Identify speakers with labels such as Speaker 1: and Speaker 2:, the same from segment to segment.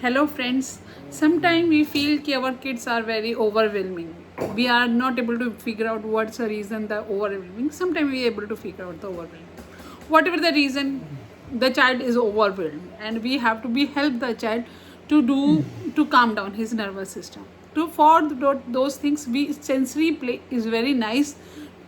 Speaker 1: Hello friends, sometimes we feel कि our kids are very overwhelming. We are not able to figure out what's the reason the overwhelming. Sometimes we are able to figure out the overwhelming. Whatever the reason, the child is overwhelmed and we have to be help the child to calm down his nervous system. Those things, we sensory play is very nice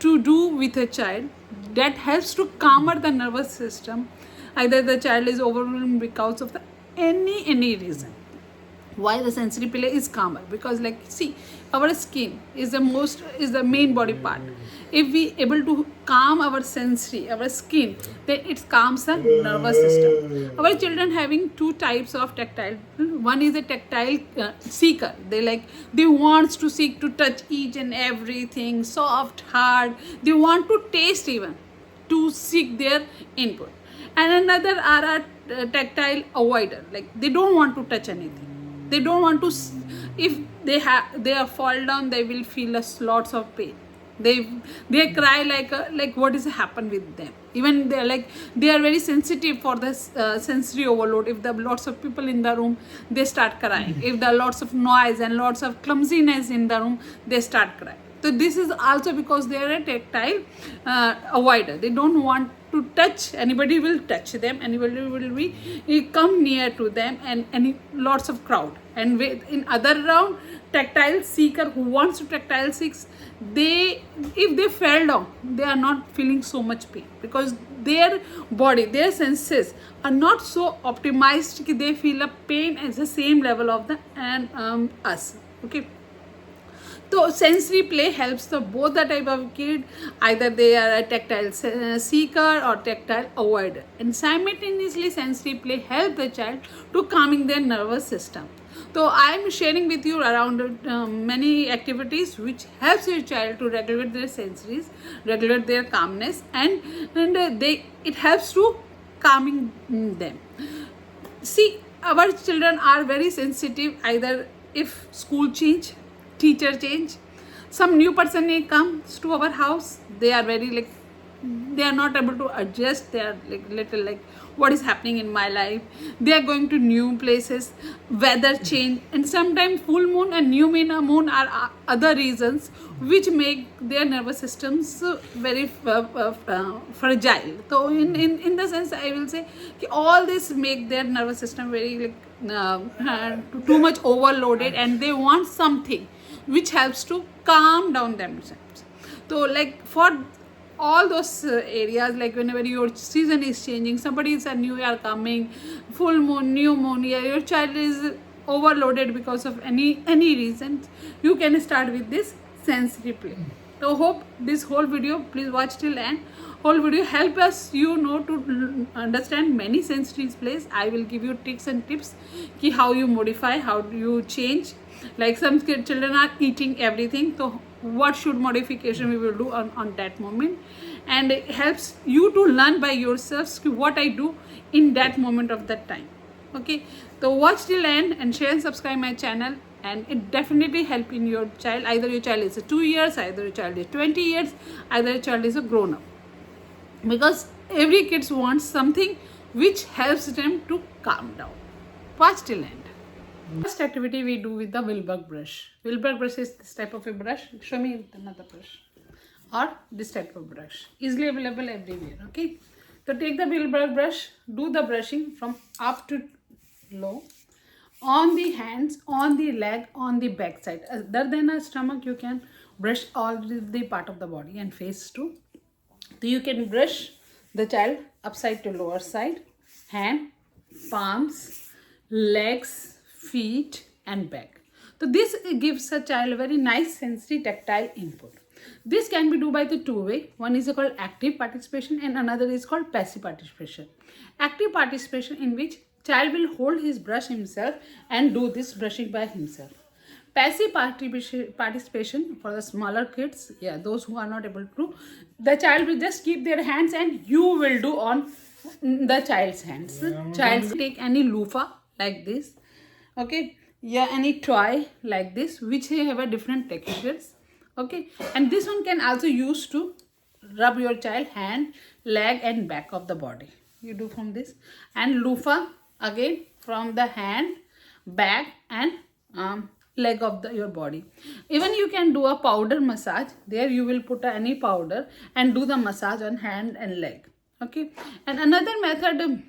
Speaker 1: to do with a child that helps to calmer the nervous system. Either the child is overwhelmed because of the any reason. Why the sensory play is calmer? Because like see, our skin is the main body part. If we able to calm our sensory, our skin, then it calms the nervous system. Our children having two types of tactile. One is a tactile seeker. They wants to seek to touch each and everything, soft, hard. They want to taste even, to seek their input. And another are a tactile avoider. Like they don't want to touch anything. They don't want to if they are fall down, they will feel lots of pain. They cry like what is happen with them. Even they are very sensitive for this sensory overload. If there are lots of people in the room, they start crying. If there are lots of noise and lots of clumsiness in the room, they start crying. So this is also because they are a tactile avoider. They don't want to touch. Anybody will touch them. Anybody will be come near to them, and any lots of crowd. And in other round, tactile seeker who wants to tactile seeks, if they fell down, they are not feeling so much pain because their body, their senses are not so optimized that they feel a pain at the same level of the and us. Okay. So sensory play helps the both the type of kid. Either they are a tactile seeker or tactile avoider, and simultaneously sensory play help the child to calming their nervous system. So I am sharing with you around many activities which helps your child to regulate their sensories, regulate their calmness, and it helps to calming them. See, our children are very sensitive. Either if school change, teacher change, some new person comes to our house, they are very they are not able to adjust. They are little what is happening in my life. They are going to new places, weather change, and sometimes full moon and new moon are other reasons which make their nervous systems very fragile. So in the sense, I will say all this make their nervous system very too much overloaded, and they want something which helps to calm down themselves. So for all those areas, whenever your season is changing, somebody is a new year coming, full moon, new moon, yeah, your child is overloaded because of any reason, you can start with this sensory play. So hope this whole video, please watch till end. Whole video help us to understand many sensory plays. I will give you tricks and tips ki how you modify, how do you change. Like some children are eating everything, so what should modification we will do on that moment, and it helps you to learn by yourselves what I do in that moment of that time. Okay, so watch till end and share and subscribe my channel, and it definitely help in your child. Either your child is 2 years, either your child is 20 years, either your child is a grown up, because every kid wants something which helps them to calm down. Watch till end. First activity we do with the Wilbur brush. Wilbur brush is this type of a brush. Show me another brush. Or this type of brush. Easily available everywhere. Okay. So take the Wilbur brush. Do the brushing from up to low. On the hands, on the leg, on the back side. Other than a stomach, you can brush all the part of the body and face too. So you can brush the child upside to lower side. Hand, palms, legs, feet and back. So this gives a child a very nice sensory tactile input. This can be do by the two way. One is called active participation and another is called passive participation. Active participation, in which child will hold his brush himself and do this brushing by himself. Passive participation for the smaller kids, yeah, those who are not able to, the child will just keep their hands and you will do on the child's hands. Child take any loofah like this. Okay, yeah, any toy like this which have a different textures. Okay, and this one can also use to rub your child hand, leg and back of the body. You do from this, and loofah again from the hand back and leg of your body. Even you can do a powder massage. There you will put any powder and do the massage on hand and leg. Okay. And another method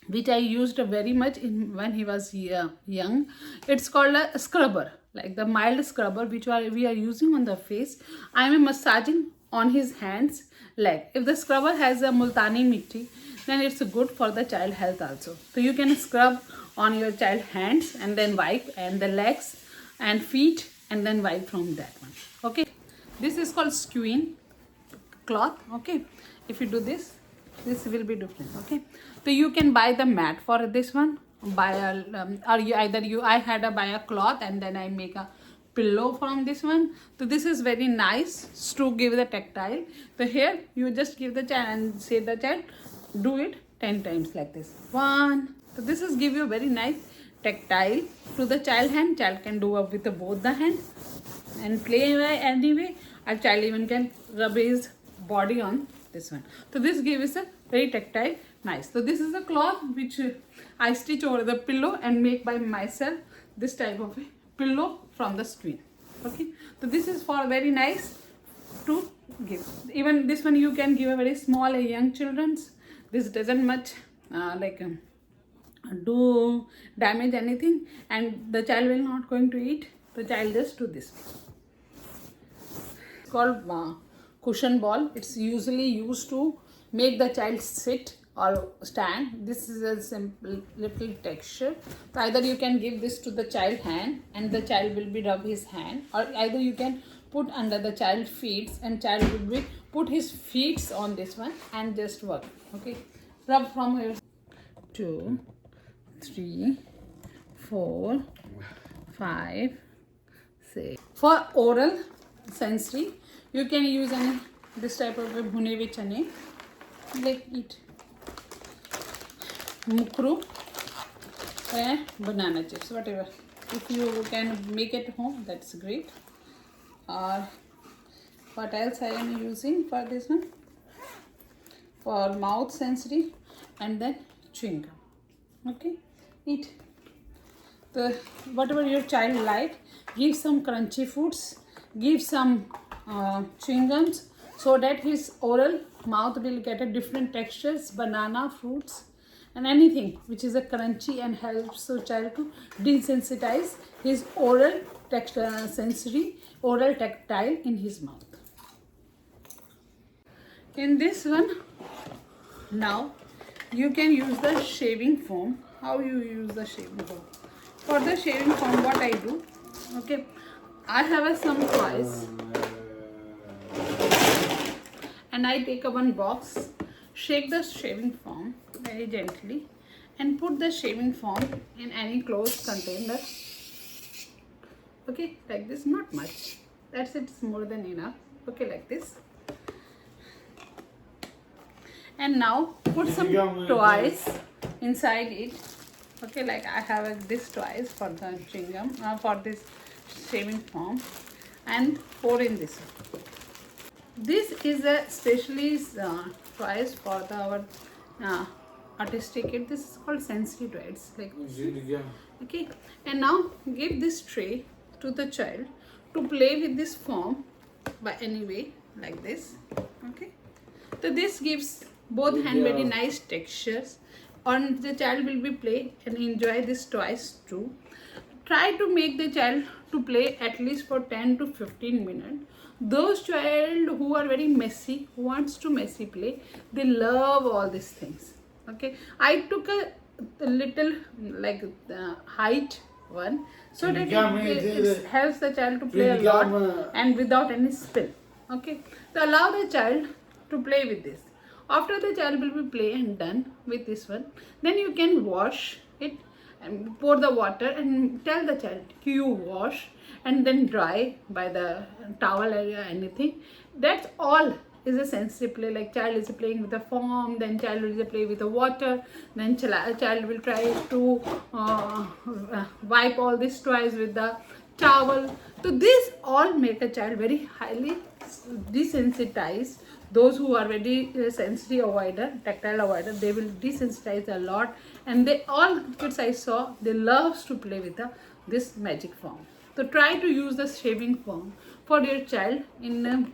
Speaker 1: which I used very much in when he was young, it's called a scrubber, like the mild scrubber which we are using on the face. I am massaging on his hands, leg. If the scrubber has a multani mitti, then it's good for the child health also. So you can scrub on your child hands and then wipe, and the legs and feet, and then wipe from that one. Okay, this is called skein cloth. Okay, if you do this will be different. Okay, so you can buy the mat for this one, buy a I had to buy a cloth and then I make a pillow from this one. So this is very nice to give the tactile. So here you just give the child and say the child do it 10 times like this. 1. So this is give you very nice tactile to the child hand. Child can do it with both the hand and play anyway. A child even can rub his body on this one. So this gives a very tactile, nice. So this is a cloth which I stitch over the pillow and make by myself this type of a pillow from the screen. Okay, so this is for very nice to give. Even this one you can give a very small young children's. This doesn't much do damage anything, and the child will not going to eat. The child just do this. It's called cushion ball. It's usually used to make the child sit or stand. This is a simple little texture. So either you can give this to the child hand and the child will be rub his hand, or either you can put under the child feet and child will be put his feet on this one and just work. Okay, rub from here. 2, 3, 4, 5, 6. For oral sensory, you can use any this type of a bhune with chane, like it mukru and banana chips, whatever. If you can make it home, that's great. Or what else I am using for this one? For mouth sensory, and then chewing gum. Okay, eat. The whatever your child like, give some crunchy foods, give some chewing gums, so that his oral mouth will get a different textures, banana, fruits, and anything which is a crunchy and helps the child to desensitize his oral texture, sensory, oral tactile in his mouth. In this one, now you can use the shaving foam. How you use the shaving foam? For the shaving foam, what I do, okay, I have some toys and I take a one box, shake the shaving foam very gently and put the shaving foam in any closed container. Okay, like this, not much. That's it, it's more than enough. Okay, like this. And now put some toys inside it. Okay, like I have this toys for the chewing gum, for this shaving foam, and pour in this one. This is a specially toys for our artistic kid. This is called sensory toys, like this. Okay, and now give this tray to the child to play with this foam by any way, like this. Okay, so this gives both hand very nice textures, and the child will be play and enjoy this toys too. Try to make the child to play at least for 10 to 15 minutes. Those child who are very messy, who wants to messy play, they love all these things. Okay, I took a little like height one, so that it helps the child to play a lot and without any spill. Okay, so allow the child to play with this. After the child will be play and done with this one, then you can wash it and pour the water and tell the child you wash and then dry by the towel or anything. That's all is a sensory play. Like child is playing with the foam, then child will play with the water, then child will try to wipe all these toys with the towel. So this all make a child very highly desensitized those who are very sensory avoider, tactile avoider, they will desensitize a lot. And they all kids I saw, they loves to play with this magic foam. So try to use the shaving foam for your child in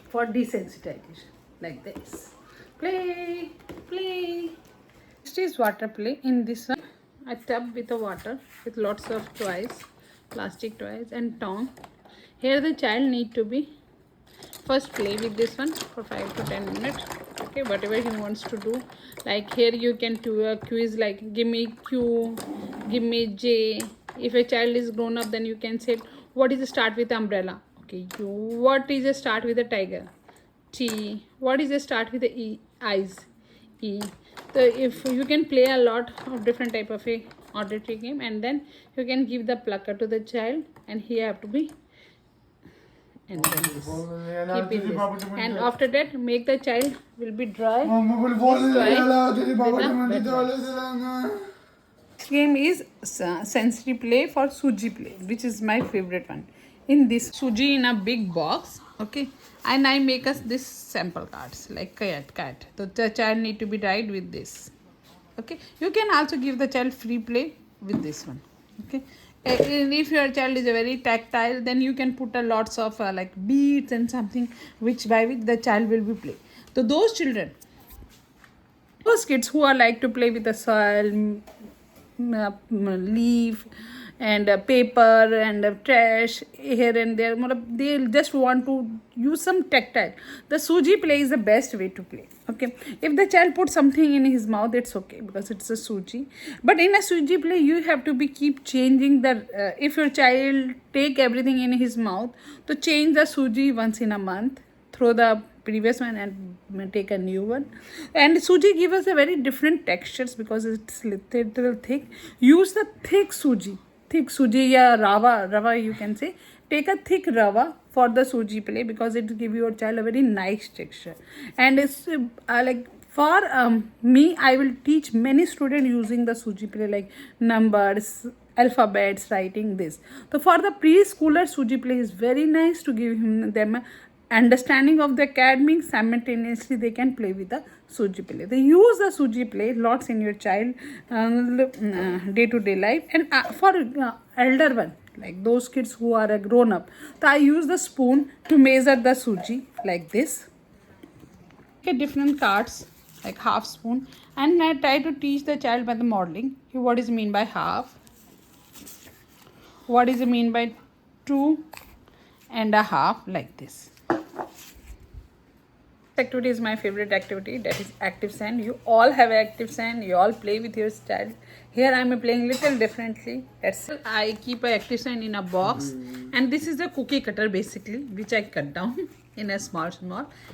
Speaker 1: for desensitization, like this. Play, play. Next is water play. In this one, a tub with a water with lots of toys, plastic toys and tongue. Here the child need to be first play with this one for 5 to 10 minutes. Okay, whatever he wants to do. Like here you can do a quiz like give me Q, give me J. If a child is grown up, then you can say what is the start with umbrella. Okay, U. What is the start with a tiger? T. What is the start with the E? Eyes. E. So if you can play a lot of different type of a auditory game, and then you can give the plucker to the child, and he have to be and then this. Keep in this. And after that make the child will be dry. This game is sensory play for Suji play, which is my favorite one. In this Suji in a big box, okay, and I make us this sample cards like cat. So the child need to be tied with this. Okay, you can also give the child free play with this one. Okay, and if your child is a very tactile, then you can put a lots of like beads and something which by which the child will be play. So those children, those kids who are like to play with the soil, leaf and paper and trash here and there, they just want to use some tactile. The Suji play is the best way to play. Okay, if the child puts something in his mouth, it's okay because it's a Suji. But in a Suji play, you have to be keep changing the if your child take everything in his mouth, to change the Suji once in a month, throw the previous one and take a new one. And Suji give us a very different textures because it's little thick. Use the thick Suji ya rava you can say. Take a thick rava for the Suji play because it give your child a very nice texture. And it's like for me, I will teach many students using the Suji play like numbers, alphabets, writing this. So for the preschooler, Suji play is very nice to give them understanding of the academic. Simultaneously they can play with the Suji play. They use the Suji play lots in your child day-to-day life. And for elder one, like those kids who are a grown up, so I use the spoon to measure the Suji like this. Okay, different cards like half spoon, and I try to teach the child by the modeling. What is mean by half, what is mean by 2.5, like this. Activity is my favorite activity, that is active sand. You all have active sand, you all play with your child. Here I am playing little differently. That's it. I keep a active sand in a box, and this is a cookie cutter basically, which I cut down in a small,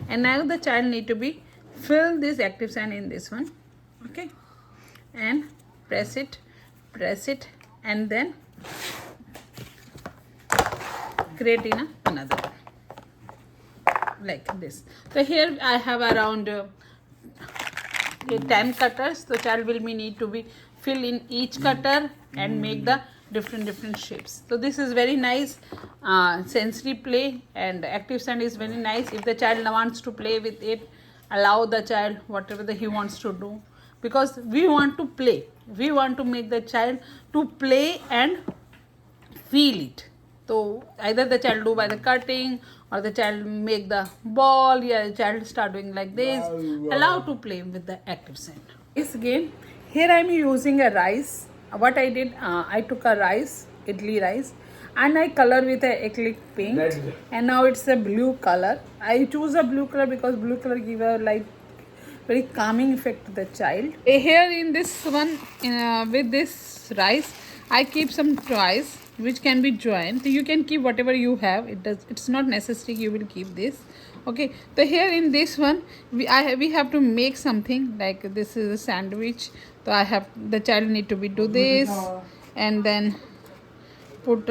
Speaker 1: and now the child need to be fill this active sand in this one. Okay, and press it, and then create in another one like this. So here I have around 10 cutters. So child will need to be fill in each cutter and make the different shapes. So this is very nice sensory play, and active sand is very nice. If the child wants to play with it, allow the child whatever he wants to do, because we want to play. We want to make the child to play and feel it. So either the child do by the cutting, or the child make the ball, yeah, the child start doing like this. Allow to play with the active sand. This game, here I am using a rice. What I did, I took a rice, idli rice, and I color with a acrylic paint, and now it's a blue color. I choose a blue color because blue color give a like very calming effect to the child. Here in this one, with this rice, I keep some toys which can be joined. So you can keep whatever you have. It's not necessary you will keep this. Okay, so here in this one we have to make something like this is a sandwich. So the child need to be do this, and then put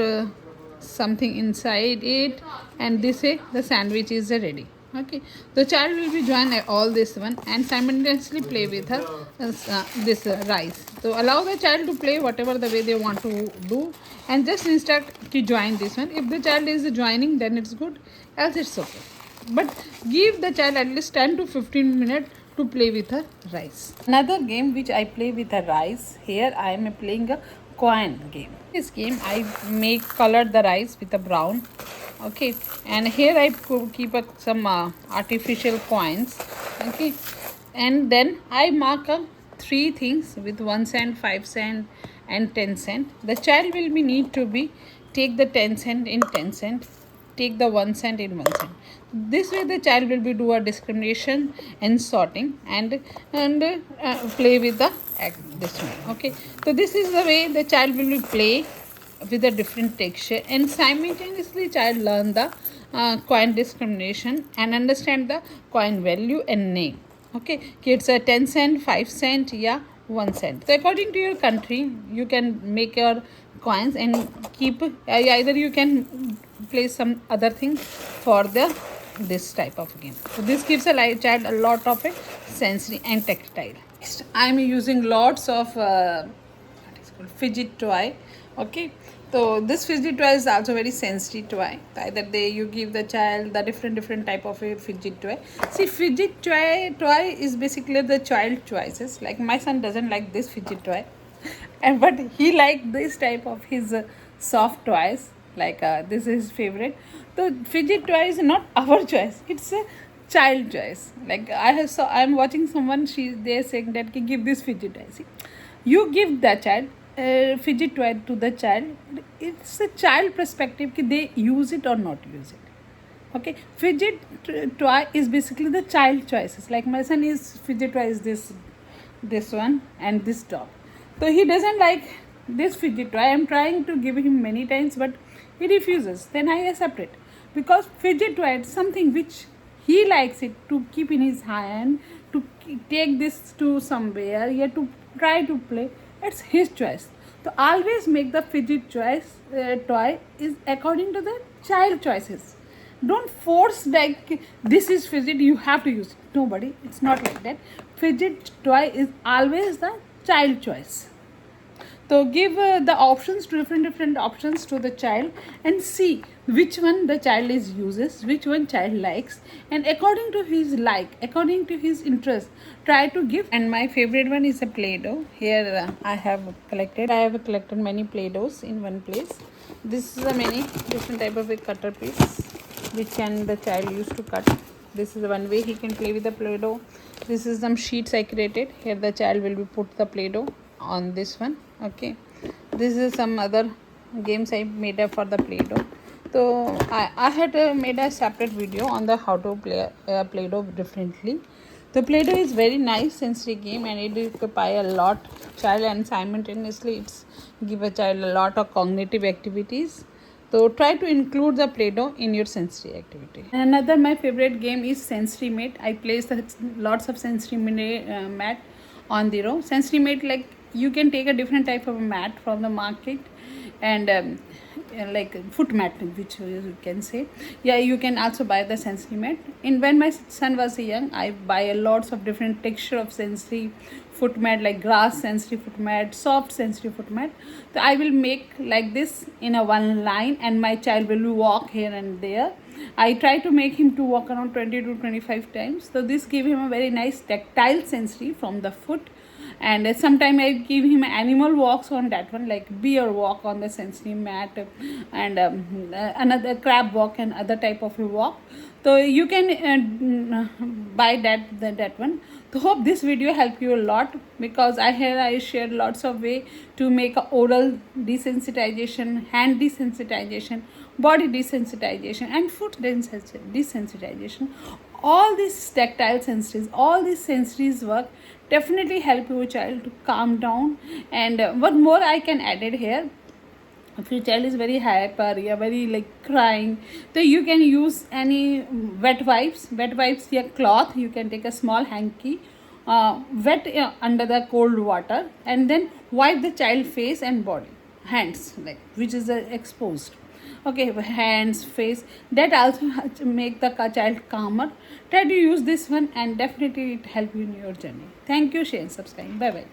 Speaker 1: something inside it, and this way the sandwich is ready. Okay, the child will be join all this one and simultaneously play with her this rice. So allow the child to play whatever the way they want to do, and just instruct to join this one. If the child is joining, then it's good, else it's okay. but give the child at least 10 to 15 minutes to play with a rice. Another game which I play with a rice, here I am playing a coin game. This game I make color the rice with a brown, okay, and here I keep some artificial coins, okay, and then I mark three things with 1 cent, 5 cent and 10 cent. The child will be need to be take the 10 cent in 10 cent, take the 1 cent in 1 cent. This way the child will be do a discrimination and sorting and play with the this one, okay. So this is the way the child will play with a different texture, and simultaneously child learn the coin discrimination and understand the coin value and name, okay. Kids are 10 cent, 5 cent, yeah, 1 cent. So according to your country you can make your coins and keep either you can play some other thing for the this type of game. So this gives a child a lot of sensory and tactile. Next, I am using lots of what is called fidget toy, okay. So this fidget toy is also very sensitive toy. Either you give the child the different type of a fidget toy. See, fidget toy is basically the child choices. Like my son doesn't like this fidget toy, and but he like this type of his soft toys. Like this is his favorite. The fidget toy is not our choice. It's a child choice. Like I'm watching someone. They're saying that give this fidget toy. See, you give the child fidget toy to the child. It's a child perspective कि they use it or not use it, okay. Fidget toy is basically the child choices. Like my son is fidget toy is this one and this dog, so he doesn't like this fidget toy. I'm trying to give him many times but he refuses. Then I accept it because fidget toy is something which he likes it to keep in his hand, to take this to somewhere, yeah, to try to play. It's his choice. So always make the fidget toy is according to the child choices. Don't force like this is fidget, you have to use it. Nobody, it's not like that. Fidget toy is always the child choice. So give the options to different options to the child and see which one the child is uses, which one child likes, and according to his like, according to his interest, try to give. And my favorite one is a Play-Doh. Here I have collected many Play-Dohs in one place. This is a many different type of a cutter piece which can the child use to cut. This is one way he can play with the Play-Doh. This is some sheets I created. Here the child will be put the Play-Doh on this one, okay. This is some other games I made up for the Play-Doh. So I had made a separate video on the how to play Play-Doh differently. The Play-Doh is very nice sensory game and it occupy a lot child, and simultaneously it's give a child a lot of cognitive activities. So try to include the Play-Doh in your sensory activity. Another my favorite game is Sensory Mate. I place lots of Sensory mat on the row. Sensory Mate, like you can take a different type of mat from the market and like foot mat, which you can say, yeah, you can also buy the sensory mat. And when my son was young, I buy a lots of different texture of sensory foot mat, like grass sensory foot mat, soft sensory foot mat. So I will make like this in a one line and my child will walk here and there. I try to make him to walk around 20 to 25 times. So this give him a very nice tactile sensory from the foot. And sometimes I give him animal walks on that one, like bear walk on the sensory mat and another crab walk and other type of a walk. So you can buy that one. So hope this video helped you a lot, because I shared lots of way to make a oral desensitization, hand desensitization, body desensitization and foot desensitization. All these tactile sensories, all these sensories work definitely help your child to calm down. And what more I can add it here, if your child is very hyper, yeah, very like crying, so you can use any wet wipes, yeah, cloth. You can take a small hanky, wet under the cold water, and then wipe the child face and body, hands, like which is exposed, okay, hands, face. That also make the child calmer. Try to use this one and definitely it help you in your journey. Thank you. Share and subscribe. Bye bye.